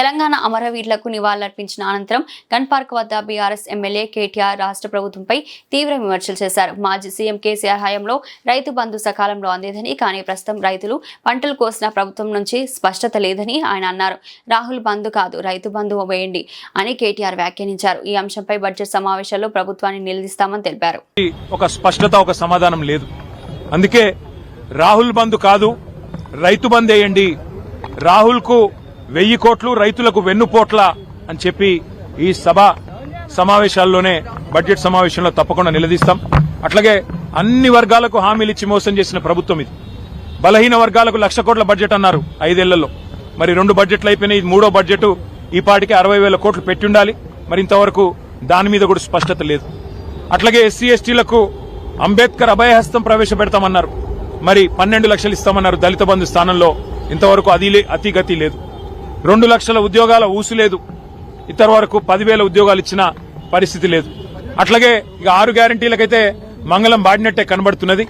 తెలంగాణ అమరవీరులకు నివాళులర్పించిన అనంతరం gun park వద్ద బీఆర్ఎస్ ఎమ్మెల్యే కేటీఆర్ రాష్ట్ర ప్రభుత్వంపై తీవ్ర విమర్శలు చేశారు. మాజీ సీఎం కేసీఆర్ హయాంలో రైతు బంధు సకాలంలో అందేదని, కానీ ప్రస్తుతం రైతులు పంటలు కోసిన ప్రభుత్వం నుంచి స్పష్టత లేదని ఆయన అన్నారు. రాహుల్ బంధు కాదు, రైతు బంధు వేయండి అని కేటీఆర్ వ్యాఖ్యానించారు. ఈ అంశంపై బడ్జెట్ సమావేశాల్లో ప్రభుత్వాన్ని నిలదీస్తామని తెలిపారు. ఒక స్పష్టత, ఒక సమాధానం లేదు. అందుకే రాహుల్ బంధు కాదు, రైతు బంధు వేయండి, రాహుల్ కు 1000 కోట్లు, రైతులకు వెన్నుపోట్ల అని చెప్పి ఈ సభ సమావేశాల్లోనే బడ్జెట్ సమావేశంలో తప్పకుండా నిలదీస్తాం. అట్లాగే అన్ని వర్గాలకు హామీలు ఇచ్చి మోసం చేసిన ప్రభుత్వం ఇది. బలహీన వర్గాలకు 1,00,000 కోట్ల బడ్జెట్ అన్నారు 5 ఏళ్లలో. మరి 2 బడ్జెట్లు అయిపోయినాయి. 3వ బడ్జెట్ ఈ పాటికి 60,000 కోట్లు పెట్టి ఉండాలి. మరి ఇంతవరకు దాని మీద కూడా స్పష్టత లేదు. అట్లాగే ఎస్సీ ఎస్టీలకు అంబేద్కర్ అభయహస్తం ప్రవేశపెడతామన్నారు. మరి 12 లక్షలు ఇస్తామన్నారు దళిత బంధు స్థానంలో. ఇంతవరకు అతిగతి లేదు. 2 లక్షల ఉద్యోగాల ఊసు లేదు. ఇంతవరకు 10,000 ఉద్యోగాలు ఇచ్చిన పరిస్థితి లేదు. అట్లాగే ఇక 6 గ్యారంటీలకైతే మంగళం బాడినట్టే కనబడుతున్నది.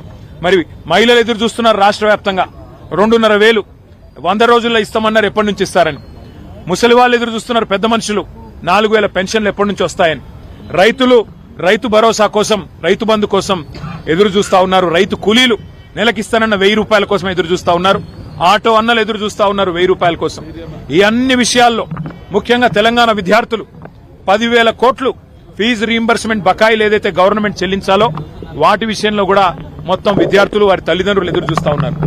మరి మహిళలు ఎదురు చూస్తున్నారు. రాష్ట్ర వ్యాప్తంగా 2,500 100 రోజుల్లో ఇస్తామన్నారు. ఎప్పటి నుంచి ఇస్తారని. ముసలి వాళ్ళు ఎదురు చూస్తున్నారు. పెద్ద మనుషులు 4,000 పెన్షన్లు ఎప్పటి నుంచి వస్తాయని. రైతులు రైతు భరోసా కోసం, రైతు బంధు కోసం ఎదురు చూస్తా ఉన్నారు. రైతు కూలీలు నెలకిస్తానన్న 1,000 రూపాయల కోసం ఎదురు చూస్తా ఉన్నారు. ఆటో అన్నలు ఎదురు చూస్తా ఉన్నారు 1,000 రూపాయల కోసం. ఈ అన్ని విషయాల్లో ముఖ్యంగా తెలంగాణ విద్యార్థులు 10,000 కోట్లు ఫీజు రీయింబర్స్మెంట్ బకాయిలు ఏదైతే గవర్నమెంట్ చెల్లించాలో వాటి విషయంలో కూడా మొత్తం విద్యార్థులు, వారి తల్లిదండ్రులు ఎదురు చూస్తా ఉన్నారు.